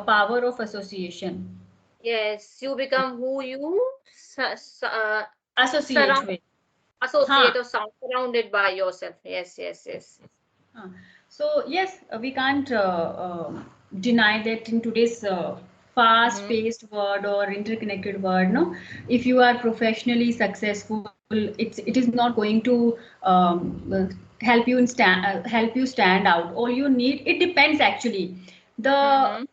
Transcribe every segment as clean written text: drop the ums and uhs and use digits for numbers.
power of association. Yes, you become who you Associate surround, with. Huh. associate or surrounded by yourself. Yes, yes, yes. Huh. So yes, we can't deny that in today's Mm-hmm. fast-paced world or interconnected world, no, if you are professionally successful, it is not going to help you stand out. All you need, it depends actually, the Mm-hmm.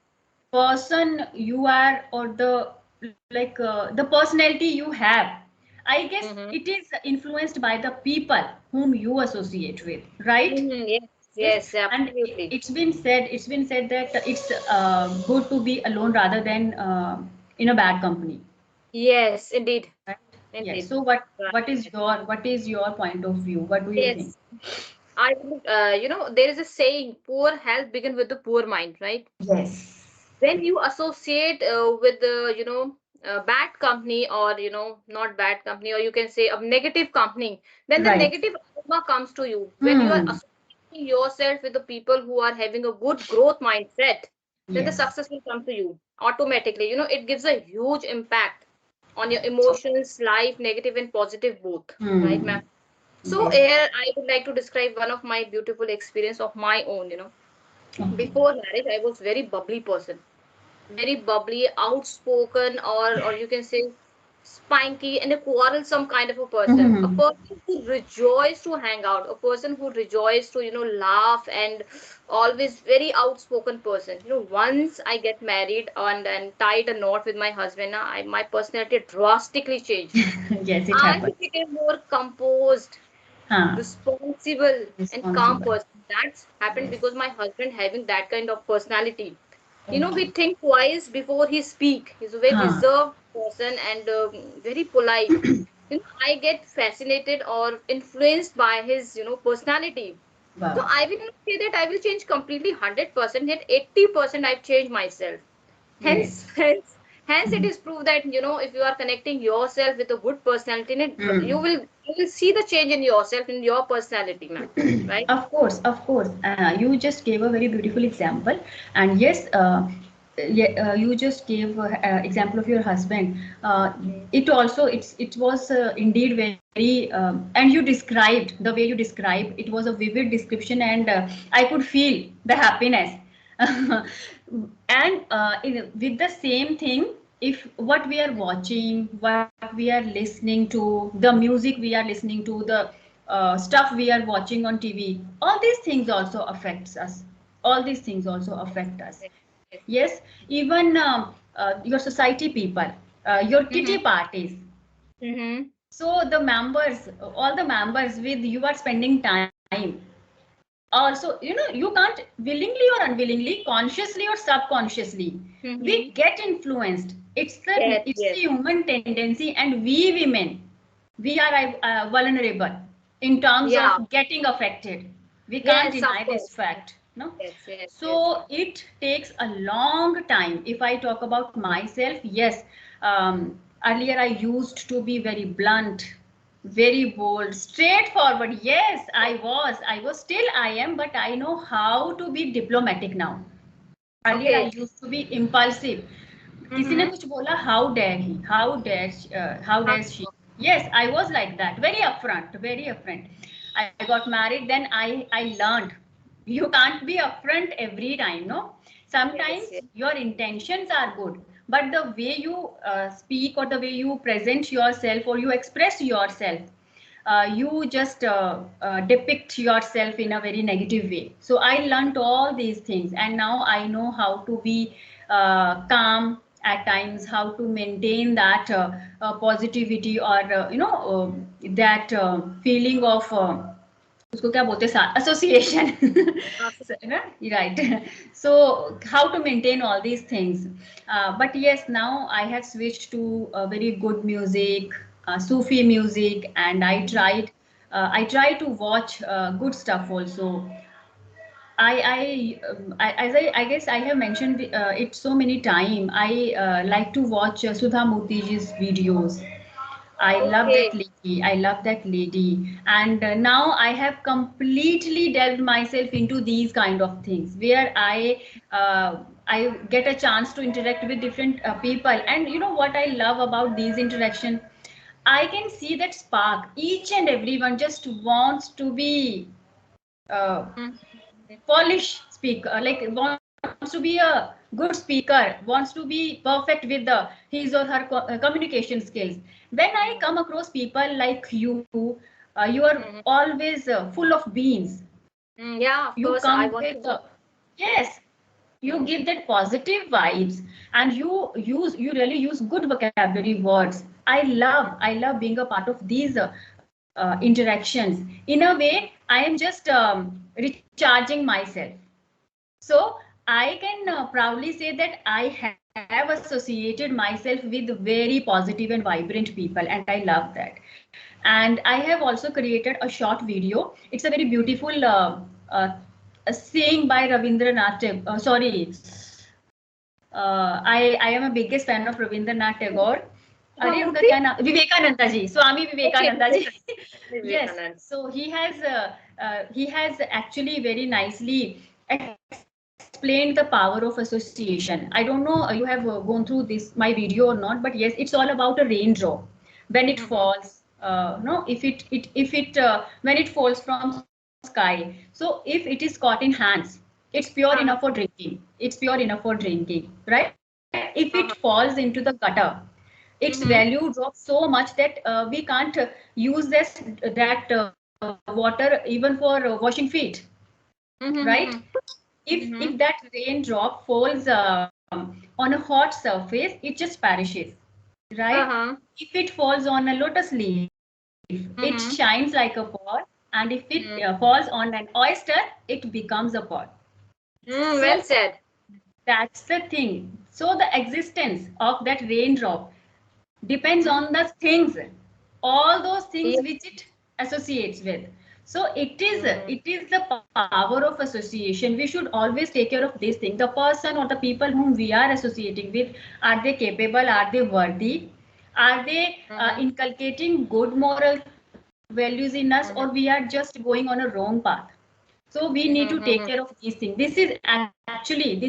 person you are, or the personality you have. I guess Mm-hmm. it is influenced by the people whom you associate with, right? Mm-hmm. Yes, Yes, yes, and absolutely. it's been said that it's good to be alone rather than in a bad company, Yes, indeed, right? Yes. indeed. So what Right. what is your point of view? What do you think? Yes, I would, there is a saying, poor health begin with the poor mind, right? Yes. When you associate with the, bad company, or, not bad company, or you can say a negative company, then the Right. negative aroma comes to you. When you are Hmm. associating yourself with the people who are having a good growth mindset, then the Yes. success will come to you automatically. It gives a huge impact on your emotions, life, negative and positive both, right, Hmm. ma'am? So Yes. here I would like to describe one of my beautiful experience of my own. Okay. Before marriage, I was very bubbly person, very bubbly, outspoken, or you can say spiky and a quarrelsome kind of a person. A Hmm. person who rejoiced to hang out, a person who rejoiced to, laugh, and always very outspoken person. Once I get married and tied a knot with my husband, my personality drastically changed. Yes, it I happens. became more composed, Huh. responsible and calm Responsible. person. That's happened Yes. because my husband having that kind of personality. Okay. He think twice before he speak. He's a very Huh. reserved person and very polite. I get fascinated or influenced by his, personality. So Wow. I will not say that I will change completely 100%, yet 80% I've changed myself. Yes. Hence, hence it is proved that, if you are connecting yourself with a good personality, then Hmm. you will see the change in yourself, in your personality, ma'am. Right? Of course, of course. You just gave a very beautiful example, and yes, yeah, you just gave example of your husband. Mm. It also it was indeed very, and you described the way you described. It was a vivid description, and I could feel the happiness. And with the same thing, if what we are watching, what we are listening to, the music we are listening to, the stuff we are watching on TV, all these things also affects us. All these things also affect us. Yes, yes. Yes, even your society people, your Mm-hmm. kitty parties. Mm-hmm. So the members, all the members with you are spending time. Also, you can't willingly or unwillingly, consciously or subconsciously, we Mm-hmm. get influenced. it's the Yes, it's the yes. human tendency, and we women, we are vulnerable in terms of Yeah. getting affected. We can't Yes, of deny this course. fact, no. Yes, yes, So yes. it takes a long time. If I talk about myself, yes, earlier I used to be very blunt, very bold, straightforward. Yes, I was still I am, but I know how to be diplomatic now. Earlier I Okay. used to be impulsive. किसी ने Mm-hmm. कुछ बोला, how dare he, how dare she. Yes, I was like that, very upfront, very upfront. I got married, then I learned you can't be upfront every time, no. Yes, Sometimes yes. your intentions are good, but the way you speak, or the way you present yourself, or you express yourself, you just depict yourself in a very negative way. So I learned all these things, and now I know how to be calm at times, how to maintain that positivity, or that feeling of उसको क्या बोलते हैं, association. Awesome. So, right. So how to maintain all these things. But yes, now I have switched to very good music, Sufi music, and I try to watch good stuff also. I guess I have mentioned it so many times. I like to watch Sudha Murthyji's videos. I love Okay. that lady. I love that lady. And now I have completely delved myself into these kind of things, where uh, I get a chance to interact with different people. And you know what I love about these interaction? I can see that spark. Each and everyone just wants to be uh, polish speaker, like wants to be a good speaker, wants to be perfect with the his or her communication skills. When I come across people like you are always full of beans. Yeah, of You course. I come want with to. yes, you give that positive vibes, and you really use good vocabulary words. I love being a part of these interactions. In a way, I am just recharging myself. So I can proudly say that I have associated myself with very positive and vibrant people, and I love that. And I have also created a short video. It's a very beautiful uh, saying by Rabindranath Tagore. Sorry, I am a biggest fan of Rabindranath Tagore. अरे उनका Mahamurthy? क्या नाम, विवेकानंद जी, स्वामी Okay, Vivekananda ji. Yes, Vivekanand. so he has actually very nicely explained the power of association. I don't know you have gone through this my video or not, but yes, it's all about a raindrop when it falls. No, if it when it falls from sky. So if it is caught in hands, it's pure enough for drinking. It's pure enough for drinking, right? If it falls into the gutter, its value drops so much that we can't use that water even for washing feet, right? If that raindrop falls on a hot surface, it just perishes, right? If it falls on a lotus leaf, it shines like a pearl, and if it falls on an oyster, it becomes a pearl. So Well said. that's the thing. So the existence of that raindrop depends on the things, all those things Yeah. which it associates with. So it is the power of association. We should always take care of this thing. The person or the people whom we are associating with, are they capable, are they worthy, are they inculcating good moral values in us, or we are just going on a wrong path. So we need to take care of these things. This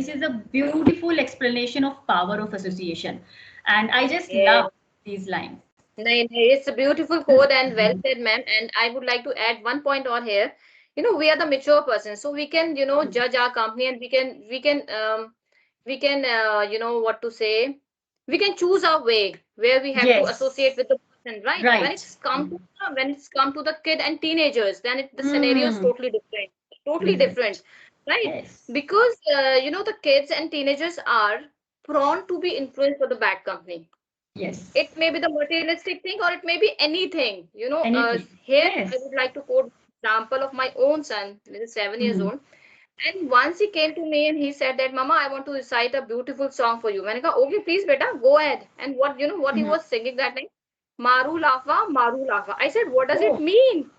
is a beautiful explanation of power of association, and I just love Yeah. these lines. It's a beautiful quote and well said, ma'am. And I would like to add one point on here. We are the mature person, so we can, judge our company, and we can, what to say, we can choose our way where we have to associate Yes, with the person, right? When right. it's come to the kid and teenagers, then the scenario is Hmm. totally different, right? Yes, Because the kids and teenagers are prone to be influenced by the bad company. yes. It may be the materialistic thing, or it may be anything. Anything. Here I Yes. would like to quote example of my own son, who is 7 years Hmm. old. And once he came to me and he said that, Mama, I want to recite a beautiful song for you. मैंने कहा, okay, please beta, go ahead. And what he Hmm. was singing that night? Maru Lafa. I said, what does it Oh. mean?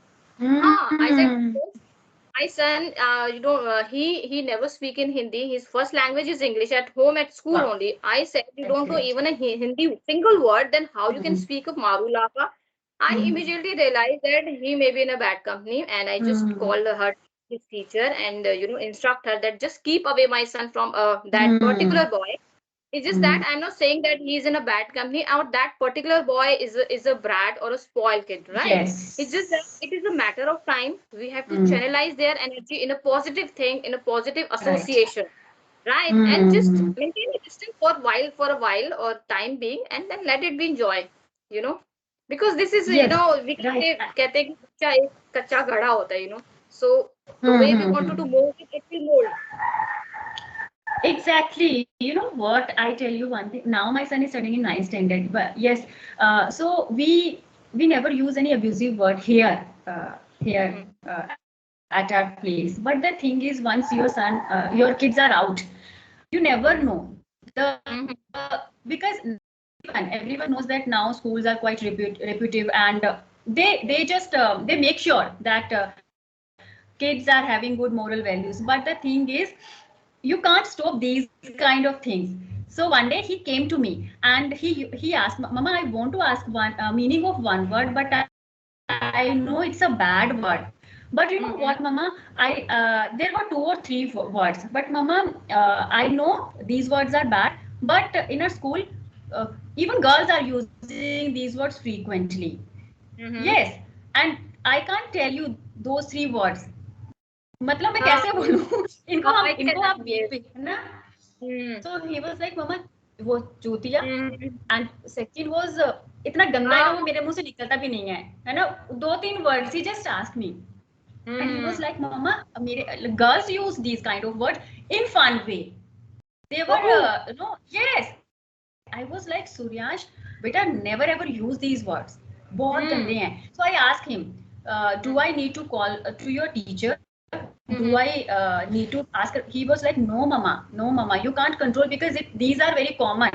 I said, Hmm. my son, he never speak in Hindi. His first language is English. At home, at school Wow, only. I said, you that's don't know great. even a Hindi single word. Then how you can Hmm. speak of Marulapa? I Hmm. immediately realized that he may be in a bad company, and I just Hmm. called her, his teacher, and instruct her that just keep away my son from that Hmm. particular boy. It's just that Hmm. I'm not saying that he's in a bad company, or that particular boy is a brat or a spoiled kid, right? It's just that Yes. it is a matter of time. We have to Hmm. channelize their energy in a positive thing, in a positive Right. association, right? And just Hmm. maintain a distance for a while or time being, and then let it be enjoy, you know. Because this is, Yes. we Right. कहते हैं कि बच्चा एक कच्चा घड़ा होता है, So the Hmm. way we Hmm. want Hmm. to mold it, it will mold. Exactly. You know what? I tell you one thing. Now my son is studying in ninth standard, but yes. So we never use any abusive word here at our place. But the thing is, once your kids are out, you never know because everyone knows that now schools are quite repetitive, and they make sure that kids are having good moral values. But the thing is, you can't stop these kind of things. So one day he came to me and he asked, Mama, I want to ask one meaning of one word, but I know it's a bad word. What But you know what, Mama? There were 2 or 3 words. But Mama, I know these words are bad. But in our school, even girls are using these words frequently. Yes, and I can't tell you those 3 words. मतलब मैं कैसे बोलूं इनको हम इनको आप beep है ना. So he was like, Mama, वो चूतिया. And second was इतना गंदा है ना, वो मेरे मुंह से निकलता भी नहीं है ना. 2-3 words he just asked me. And he was like, Mama, girls use these kind of words in fun way. They were, no, yes. I was like, Suryansh, beta, never ever use these words. बहुत गंदे हैं. So I asked him, do I need to call to your teacher? Do I need to ask her? He was like, no, Mama, you can't control because these are very common.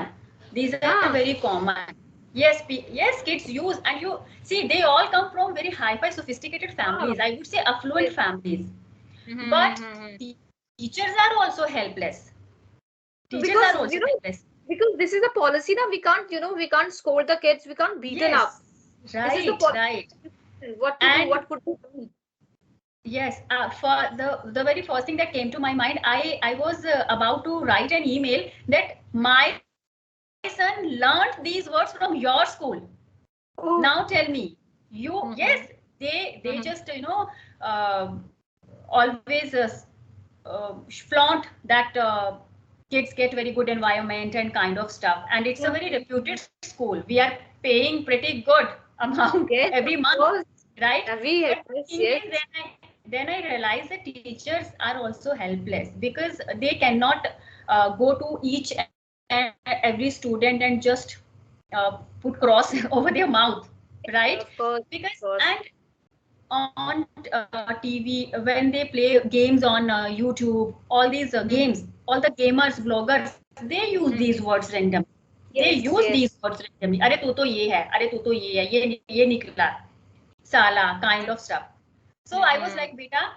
These are very common. Yes, yes, kids use, and you see, they all come from very hi-fi, sophisticated families. I would say affluent families. But teachers are also helpless. Teachers are also helpless. Because this is a policy now. We can't, we can't scold the kids. We can't beat them up. Right, right. What to do? What could be done? Yes, for the very first thing that came to my mind, I was about to write an email that my son learned these words from your school. Now tell me, you yes, they just always flaunt that kids get very good environment and kind of stuff, and it's a very reputed school. We are paying pretty good amount every month, right? Then I realized that teachers are also helpless because they cannot go to each and every student and just put cross over their mouth, right? Because and on TV, when they play games on YouTube, all these games, all the gamers, vloggers, they use these words randomly. They use these words randomly. अरे तू तो ये है, अरे तू तो ये है, ये निकला, साला, kind of stuff. So I was like, beta,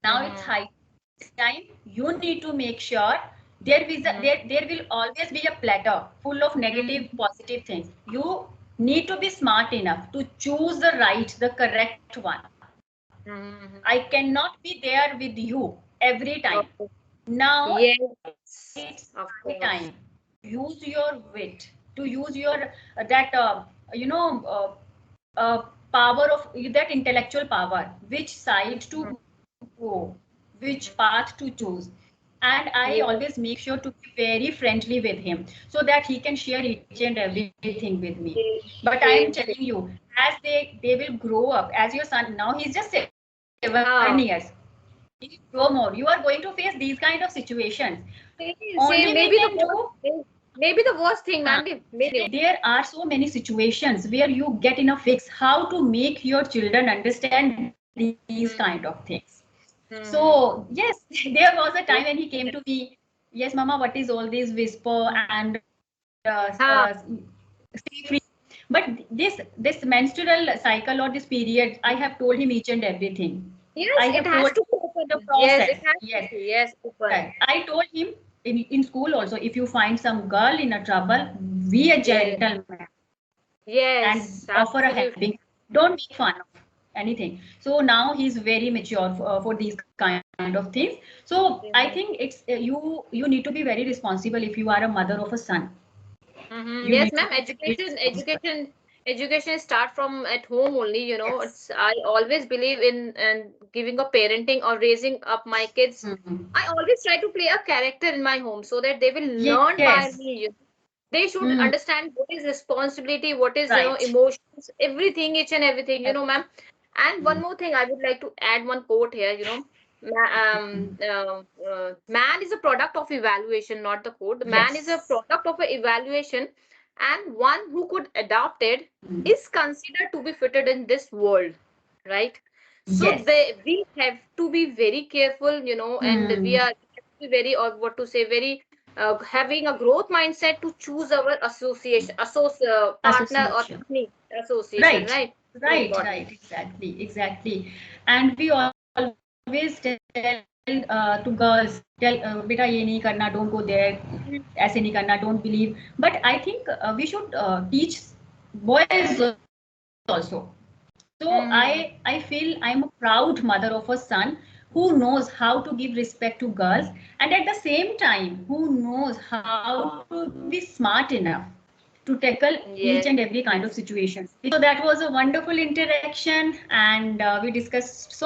now it's high time. You need to make sure there will always be a platter full of negative, positive things. You need to be smart enough to choose the correct one. I cannot be there with you every time. Now it's high time. Use your wit, to use your power of that intellectual power, which side to go, which path to choose. And I always make sure to be very friendly with him so that he can share each and everything with me. But I am telling you, as they will grow up, as your son, now he's just 7 years. He will grow more. You are going to face these kind of situations. Maybe the worst thing, ma'am. There are so many situations where you get in a fix how to make your children understand these kind of things. So yes, there was a time when he came to me. Yes, Mama, what is all this whisper and stay free? But this menstrual cycle or this period, I have told him each and everything. Yes, I have told him the process. Yes, right. I told him in school also, if you find some girl in a trouble, be a gentleman. Yes, and offer a helping. Don't make fun of anything. So now he's very mature for these kind of things. So I think it's you need to be very responsible if you are a mother of a son. Yes, ma'am. Education start from at home only. Yes. I always believe in giving a parenting or raising up my kids. I always try to play a character in my home so that they will learn by me. They should understand what is responsibility, what is emotions, everything, each and everything, ma'am. And one more thing, I would like to add one quote here. Man is a product of evaluation, not the code. Man is a product of evaluation, and one who could adopt it is considered to be fitted in this world, right? So we have to be very careful, and we are very, or what to say, very having a growth mindset to choose our partner or company association, right? Right, exactly. And we always tell to girls, beta ye nahi karna, don't go there, aise nahi karna, don't believe. But I think we should teach boys also. So So I feel I'm a proud mother of a son who knows how to give respect to girls, and at the same time who knows how to be smart enough to tackle each Yes. and every kind of situation. So that was a wonderful interaction, and we discussed so